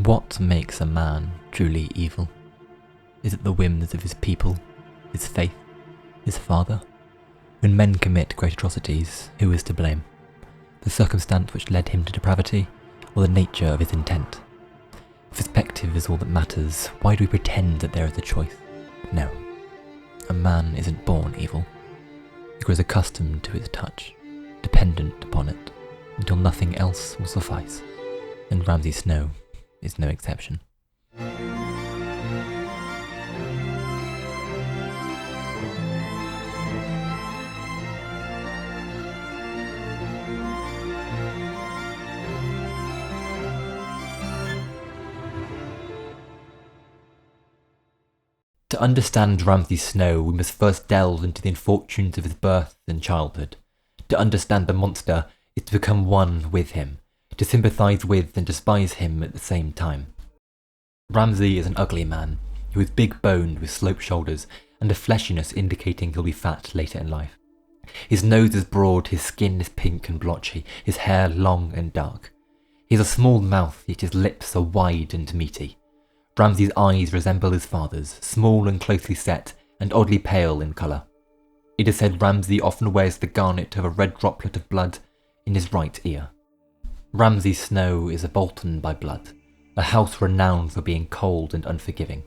What makes a man truly evil? Is it the whims of his people, his faith, his father? When men commit great atrocities, who is to blame? The circumstance which led him to depravity, or the nature of his intent? If perspective is all that matters, why do we pretend that there is a choice? No. A man isn't born evil. He grows accustomed to its touch, dependent upon it, until nothing else will suffice. And Ramsay Snow is no exception. To understand Ramsay Snow, we must first delve into the infortunes of his birth and childhood. To understand the monster is to become one with him, to sympathise with and despise him at the same time. Ramsay is an ugly man, who is big-boned with sloped shoulders and a fleshiness indicating he'll be fat later in life. His nose is broad, his skin is pink and blotchy, his hair long and dark. He has a small mouth, yet his lips are wide and meaty. Ramsay's eyes resemble his father's, small and closely set, and oddly pale in colour. It is said Ramsay often wears the garnet of a red droplet of blood in his right ear. Ramsay Snow is a Bolton by blood, a house renowned for being cold and unforgiving.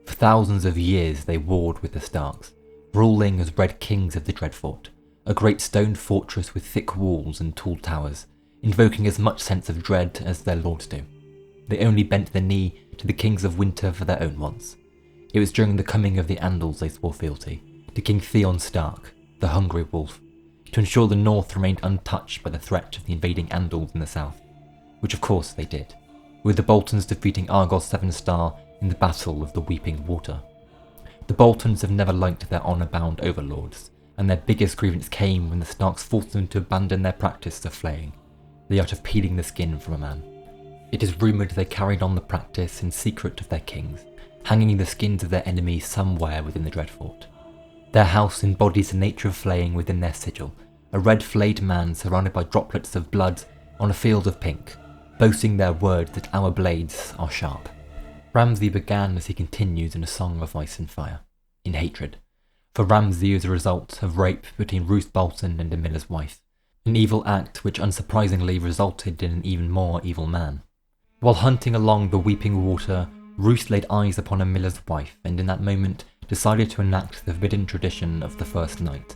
For thousands of years they warred with the Starks, ruling as Red Kings of the Dreadfort, a great stone fortress with thick walls and tall towers, invoking as much sense of dread as their lords do. They only bent the knee to the kings of winter for their own wants. It was during the coming of the Andals they swore fealty, to King Theon Stark, the hungry wolf, to ensure the north remained untouched by the threat of the invading Andals in the south, which of course they did, with the Boltons defeating Argos 7-Star in the Battle of the Weeping Water. The Boltons have never liked their honour-bound overlords, and their biggest grievance came when the Starks forced them to abandon their practice of flaying, the art of peeling the skin from a man. It is rumoured they carried on the practice in secret of their kings, hanging the skins of their enemies somewhere within the Dreadfort. Their house embodies the nature of flaying within their sigil, a red flayed man surrounded by droplets of blood on a field of pink, boasting their word that our blades are sharp. Ramsay began as he continues in a song of ice and fire, in hatred. For Ramsay is a result of rape between Ruth Bolton and a miller's wife, an evil act which unsurprisingly resulted in an even more evil man. While hunting along the Weeping Water, Roose laid eyes upon a miller's wife and in that moment decided to enact the forbidden tradition of the first night,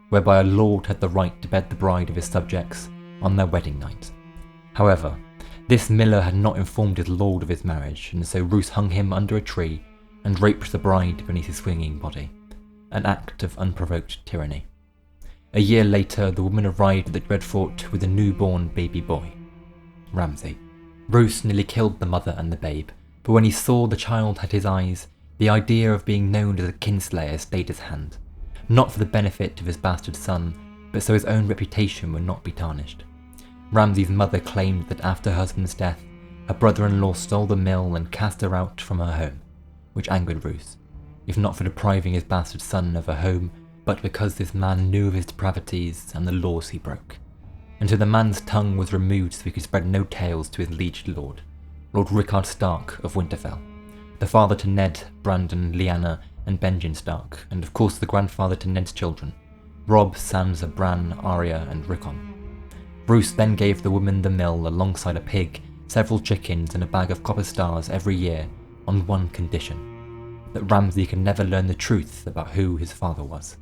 whereby a lord had the right to bed the bride of his subjects on their wedding night. However, this miller had not informed his lord of his marriage, and so Roose hung him under a tree and raped the bride beneath his swinging body, an act of unprovoked tyranny. A year later, the woman arrived at the Dreadfort with a newborn baby boy, Ramsay. Roose nearly killed the mother and the babe, but when he saw the child had his eyes, the idea of being known as a kinslayer stayed his hand, not for the benefit of his bastard son, but so his own reputation would not be tarnished. Ramsay's mother claimed that after her husband's death, her brother-in-law stole the mill and cast her out from her home, which angered Roose, if not for depriving his bastard son of a home, but because this man knew of his depravities and the laws he broke. And so the man's tongue was removed so he could spread no tales to his liege lord, Lord Rickard Stark of Winterfell, the father to Ned, Brandon, Lyanna, and Benjen Stark, and of course the grandfather to Ned's children, Robb, Sansa, Bran, Arya, and Rickon. Roose then gave the woman the mill alongside a pig, several chickens, and a bag of copper stars every year on one condition, that Ramsay could never learn the truth about who his father was.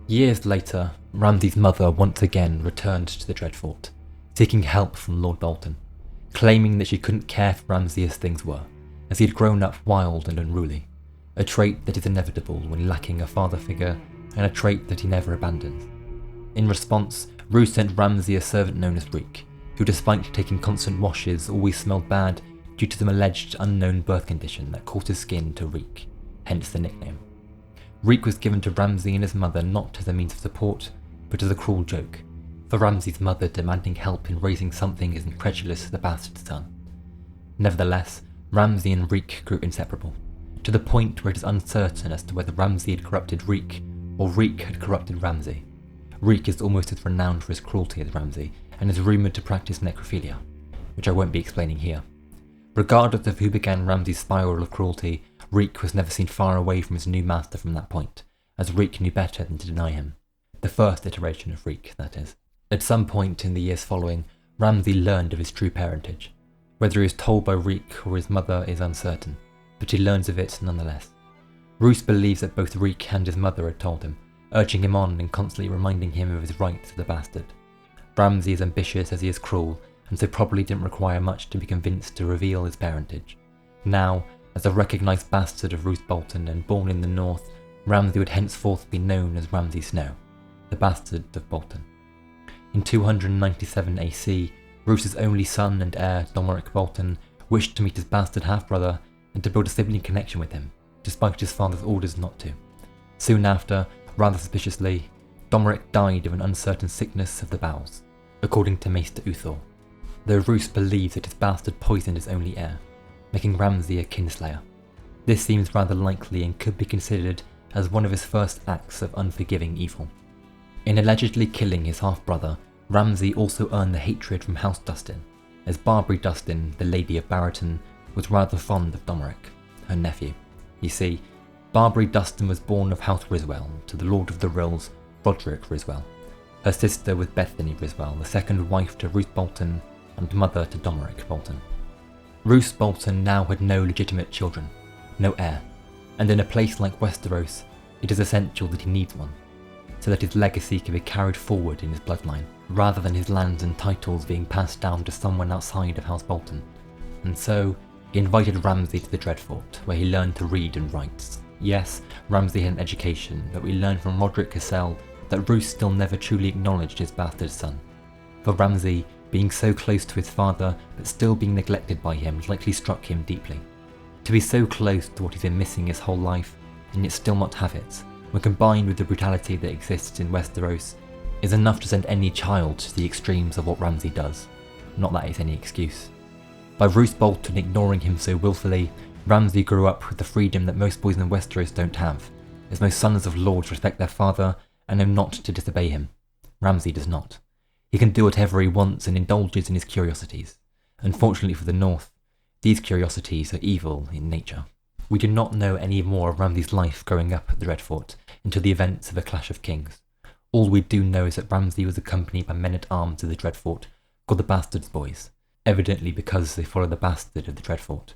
Years later, Ramsay's mother once again returned to the Dreadfort, seeking help from Lord Bolton, claiming that she couldn't care for Ramsay as things were, as he had grown up wild and unruly, a trait that is inevitable when lacking a father figure and a trait that he never abandons. In response, Roose sent Ramsay a servant known as Reek, who despite taking constant washes always smelled bad due to some alleged unknown birth condition that caused his skin to reek, hence the nickname. Reek was given to Ramsay and his mother not as a means of support, but as a cruel joke, for Ramsay's mother demanding help in raising something as incredulous as the bastard son. Nevertheless, Ramsay and Reek grew inseparable, to the point where it is uncertain as to whether Ramsay had corrupted Reek, or Reek had corrupted Ramsay. Reek is almost as renowned for his cruelty as Ramsay, and is rumoured to practice necrophilia, which I won't be explaining here. Regardless of who began Ramsay's spiral of cruelty, Reek was never seen far away from his new master from that point, as Reek knew better than to deny him. The first iteration of Reek, that is. At some point in the years following, Ramsay learned of his true parentage. Whether he was told by Reek or his mother is uncertain, but he learns of it nonetheless. Roose believes that both Reek and his mother had told him, urging him on and constantly reminding him of his rights as a bastard. Ramsay is ambitious as he is cruel, and so probably didn't require much to be convinced to reveal his parentage. Now, as a recognised bastard of Roose Bolton and born in the north, Ramsay would henceforth be known as Ramsay Snow, the bastard of Bolton. In 297 AC, Roose's only son and heir, Domeric Bolton, wished to meet his bastard half-brother and to build a sibling connection with him, despite his father's orders not to. Soon after, rather suspiciously, Domeric died of an uncertain sickness of the bowels, according to Maester Uthor, though Roose believes that his bastard poisoned his only heir, making Ramsay a kinslayer. This seems rather likely and could be considered as one of his first acts of unforgiving evil. In allegedly killing his half-brother, Ramsay also earned the hatred from House Dustin, as Barbary Dustin, the Lady of Barraton, was rather fond of Domeric, her nephew. You see, Barbary Dustin was born of House Riswell to the Lord of the Rills, Roderick Riswell. Her sister was Bethany Riswell, the second wife to Roose Bolton and mother to Domeric Bolton. Roose Bolton now had no legitimate children, no heir, and in a place like Westeros, it is essential that he needs one, so that his legacy can be carried forward in his bloodline, rather than his lands and titles being passed down to someone outside of House Bolton. And so, he invited Ramsay to the Dreadfort, where he learned to read and write. Yes, Ramsay had an education, but we learned from Roderick Cassell that Roose still never truly acknowledged his bastard son. For Ramsay, being so close to his father, but still being neglected by him, likely struck him deeply. To be so close to what he's been missing his whole life, and yet still not have it, when combined with the brutality that exists in Westeros, is enough to send any child to the extremes of what Ramsay does. Not that it's any excuse. By Roose Bolton ignoring him so willfully, Ramsay grew up with the freedom that most boys in Westeros don't have, as most sons of lords respect their father and know not to disobey him. Ramsay does not. He can do whatever he wants and indulges in his curiosities. Unfortunately for the North, these curiosities are evil in nature. We do not know any more of Ramsay's life growing up at the Dreadfort until the events of the Clash of Kings. All we do know is that Ramsay was accompanied by men-at-arms of the Dreadfort called the Bastard's Boys, evidently because they follow the bastard of the Dreadfort.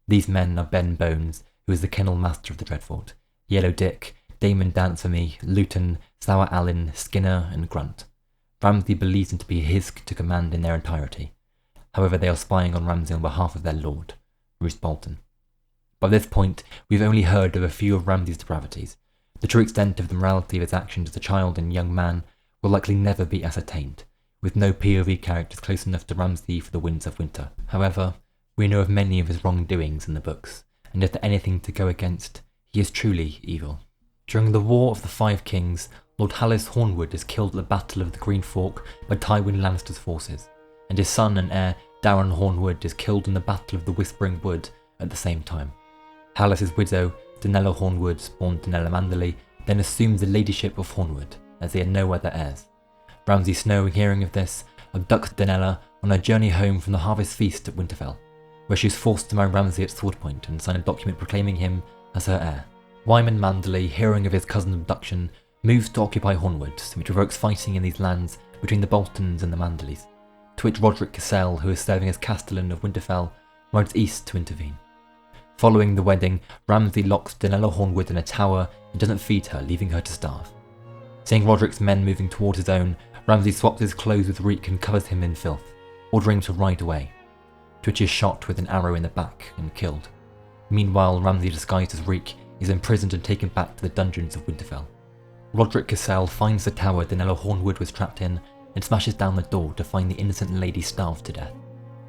These men are Ben Bones, who is the kennel master of the Dreadfort, Yellow Dick, Damon Danceamy, Luton, Sour Allen, Skinner and Grunt. Ramsay believes them to be his to command in their entirety. However, they are spying on Ramsay on behalf of their lord, Roose Bolton. By this point, we've only heard of a few of Ramsay's depravities. The true extent of the morality of his actions as a child and young man will likely never be ascertained, with no POV characters close enough to Ramsay for the Winds of Winter. However, we know of many of his wrongdoings in the books, and if there's anything to go against, he is truly evil. During the War of the Five Kings, Lord Hallis Hornwood is killed at the Battle of the Green Fork by Tywin Lannister's forces, and his son and heir Daron Hornwood is killed in the Battle of the Whispering Wood at the same time. Hallis's widow, Danella Hornwood, born Danella Manderley, then assumes the ladyship of Hornwood, as they had no other heirs. Ramsay Snow, hearing of this, abducts Danella on her journey home from the Harvest Feast at Winterfell, where she is forced to marry Ramsay at swordpoint and sign a document proclaiming him as her heir. Wyman Manderley, hearing of his cousin's abduction, moves to occupy Hornwood, which provokes fighting in these lands between the Boltons and the Manderleys, to which Roderick Cassell, who is serving as Castellan of Winterfell, rides east to intervene. Following the wedding, Ramsay locks Danella Hornwood in a tower and doesn't feed her, leaving her to starve. Seeing Roderick's men moving towards his own, Ramsay swaps his clothes with Reek and covers him in filth, ordering him to ride away, to which he is shot with an arrow in the back and killed. Meanwhile, Ramsay, disguised as Reek, is imprisoned and taken back to the dungeons of Winterfell. Roderick Cassell finds the tower Danella Hornwood was trapped in and smashes down the door to find the innocent lady starved to death,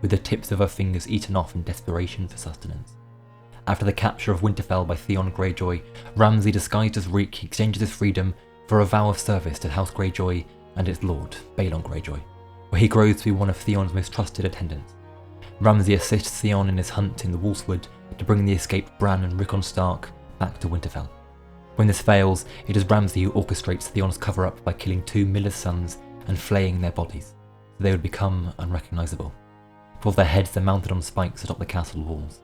with the tips of her fingers eaten off in desperation for sustenance. After the capture of Winterfell by Theon Greyjoy, Ramsay, disguised as Reek, exchanges his freedom for a vow of service to House Greyjoy and its lord, Balon Greyjoy, where he grows to be one of Theon's most trusted attendants. Ramsay assists Theon in his hunt in the Wolfswood to bring the escaped Bran and Rickon Stark back to Winterfell. When this fails, it is Ramsay who orchestrates Theon's cover-up by killing two miller's sons and flaying their bodies, so they would become unrecognisable. before their heads are mounted on spikes atop the castle walls.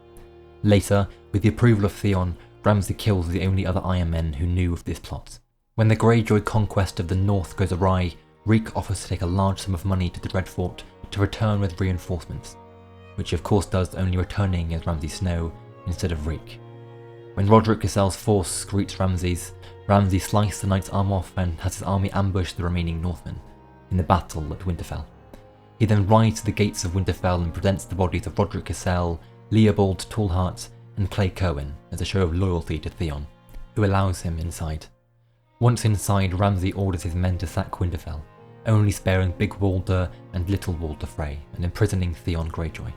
Later, with the approval of Theon, Ramsay kills the only other Iron Men who knew of this plot. When the Greyjoy conquest of the North goes awry, Reek offers to take a large sum of money to the Dreadfort to return with reinforcements, which he of course does, only returning as Ramsay Snow instead of Reek. When Roderick Cassell's force greets Ramsay's, Ramsay slices the knight's arm off and has his army ambush the remaining Northmen in the battle at Winterfell. He then rides to the gates of Winterfell and presents the bodies of Roderick Cassell, Leopold Tallheart, and Clay Cowan as a show of loyalty to Theon, who allows him inside. Once inside, Ramsay orders his men to sack Winterfell, only sparing Big Walder and Little Walder Frey and imprisoning Theon Greyjoy.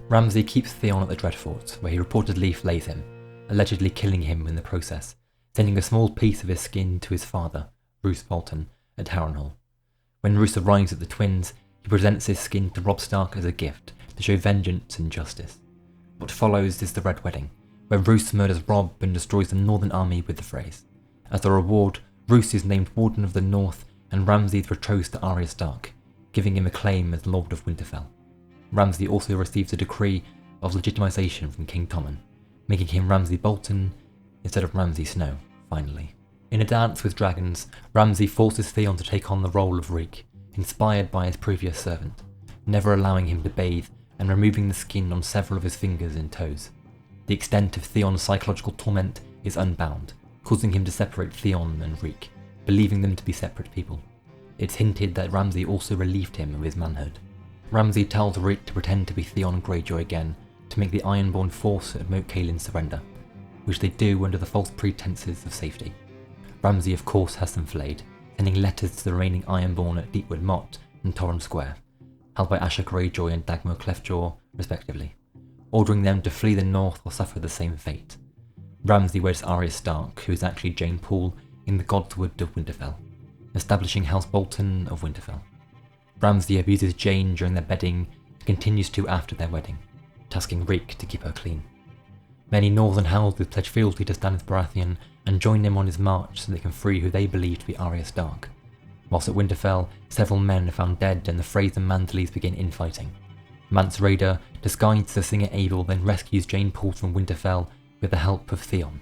Ramsay keeps Theon at the Dreadfort, where he reportedly flays him, allegedly killing him in the process, sending a small piece of his skin to his father, Roose Bolton, at Harrenhal. When Roose arrives at the Twins, he presents his skin to Robb Stark as a gift to show vengeance and justice. What follows is the Red Wedding, where Roose murders Robb and destroys the Northern army with the Freys. As a reward, Roose is named Warden of the North, and Ramsay is betrothed to Arya Stark, giving him a claim as Lord of Winterfell. Ramsay also receives a decree of legitimization from King Tommen, making him Ramsay Bolton instead of Ramsay Snow, finally. In a dance with dragons, Ramsay forces Theon to take on the role of Reek, inspired by his previous servant, never allowing him to bathe and removing the skin on several of his fingers and toes. The extent of Theon's psychological torment is unbound, causing him to separate Theon and Reek, believing them to be separate people. It's hinted that Ramsay also relieved him of his manhood. Ramsay tells Reek to pretend to be Theon Greyjoy again to make the Ironborn force at Moat Cailin surrender, which they do under the false pretenses of safety. Ramsay of course has them flayed, sending letters to the remaining Ironborn at Deepwood Motte and Torrhen Square, held by Asha Greyjoy and Dagmar Cleftjaw respectively, ordering them to flee the north or suffer the same fate. Ramsay weds Arya Stark, who is actually Jane Poole, in the Godswood of Winterfell, establishing House Bolton of Winterfell. Ramsay abuses Jane during their bedding and continues to after their wedding, tasking Reek to keep her clean. Many northern houses pledge fealty to Stannis Baratheon and join him on his march so they can free who they believe to be Arya Stark. Whilst at Winterfell, several men are found dead and the Freys and Mantleys begin infighting. Mance Rayder, disguised as a singer Abel, then rescues Jane Poole from Winterfell with the help of Theon.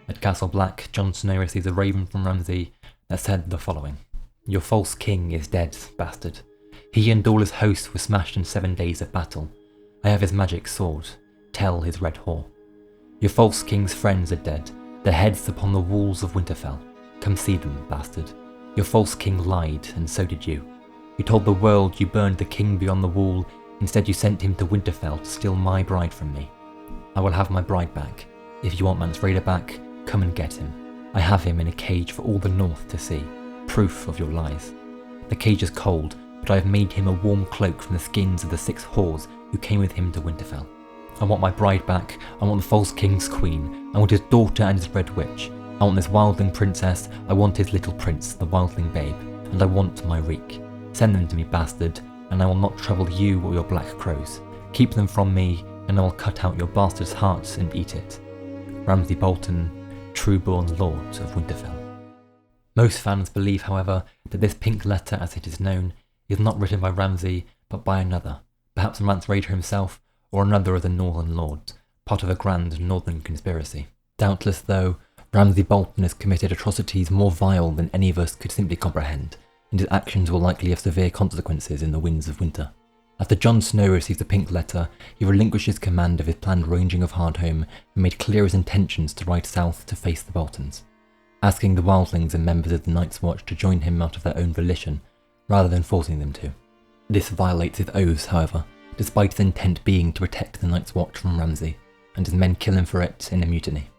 At Castle Black, Jon Snow receives a raven from Ramsay that said the following: "Your false king is dead, bastard. He and all his hosts were smashed in 7 days of battle. I have his magic sword. Tell his red whore. Your false king's friends are dead, their heads upon the walls of Winterfell. Come see them, bastard. Your false king lied, and so did you. You told the world you burned the king beyond the wall, instead you sent him to Winterfell to steal my bride from me. I will have my bride back. If you want Mance Rayder back, come and get him. I have him in a cage for all the north to see, proof of your lies. The cage is cold, but I have made him a warm cloak from the skins of the 6 whores who came with him to Winterfell. I want my bride back, I want the false king's queen, I want his daughter and his red witch, I want this wildling princess, I want his little prince, the wildling babe, and I want my Reek. Send them to me, bastard, and I will not trouble you or your black crows. Keep them from me, and I will cut out your bastard's heart and eat it. Ramsay Bolton, true-born Lord of Winterfell." Most fans believe, however, that this pink letter, as it is known, is not written by Ramsay, but by another, perhaps Mance Rayder himself, or another of the Northern Lords, part of a grand Northern conspiracy. Doubtless, though, Ramsay Bolton has committed atrocities more vile than any of us could simply comprehend, and his actions will likely have severe consequences in the Winds of Winter. After Jon Snow receives the pink letter, he relinquishes command of his planned ranging of Hardhome and made clear his intentions to ride south to face the Boltons, asking the wildlings and members of the Night's Watch to join him out of their own volition, rather than forcing them to. This violates his oaths, however, despite his intent being to protect the Night's Watch from Ramsay, and his men kill him for it in a mutiny.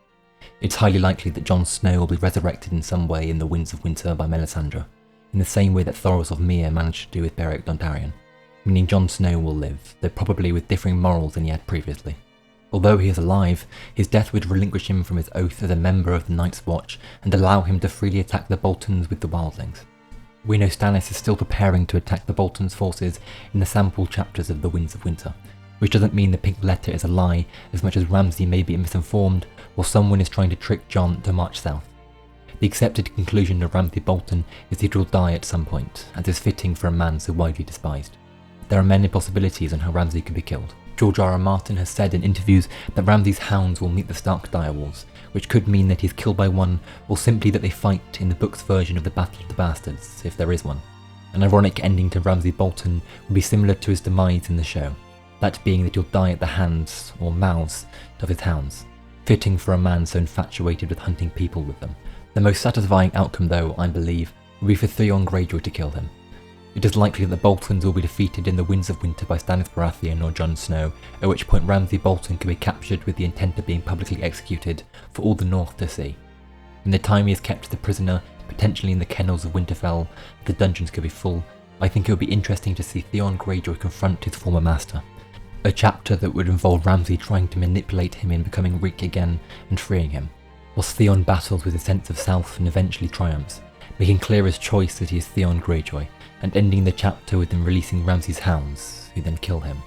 It's highly likely that Jon Snow will be resurrected in some way in the Winds of Winter by Melisandre, in the same way that Thoros of Myr managed to do with Beric Dondarrion, meaning Jon Snow will live, though probably with differing morals than he had previously. Although he is alive, his death would relinquish him from his oath as a member of the Night's Watch and allow him to freely attack the Boltons with the wildlings. We know Stannis is still preparing to attack the Boltons' forces in the sample chapters of the Winds of Winter, which doesn't mean the pink letter is a lie as much as Ramsay may be misinformed or someone is trying to trick Jon to march south. The accepted conclusion of Ramsay Bolton is that he will die at some point, as is fitting for a man so widely despised. There are many possibilities on how Ramsay could be killed. George R. R. Martin has said in interviews that Ramsay's hounds will meet the Stark direwolves, which could mean that he's killed by one, or simply that they fight in the book's version of the Battle of the Bastards, if there is one. An ironic ending to Ramsay Bolton would be similar to his demise in the show, that being that he'll die at the hands, or mouths, of his hounds, fitting for a man so infatuated with hunting people with them. The most satisfying outcome though, I believe, would be for Theon Greyjoy to kill him. It is likely that the Boltons will be defeated in the Winds of Winter by Stannis Baratheon or Jon Snow, at which point Ramsay Bolton could be captured with the intent of being publicly executed for all the North to see. In the time he is kept as a prisoner, potentially in the kennels of Winterfell, the dungeons could be full, I think it would be interesting to see Theon Greyjoy confront his former master. A chapter that would involve Ramsay trying to manipulate him in becoming Reek again and freeing him, whilst Theon battles with a sense of self and eventually triumphs, making clear his choice that he is Theon Greyjoy, and ending the chapter with him releasing Ramsay's hounds, who then kill him.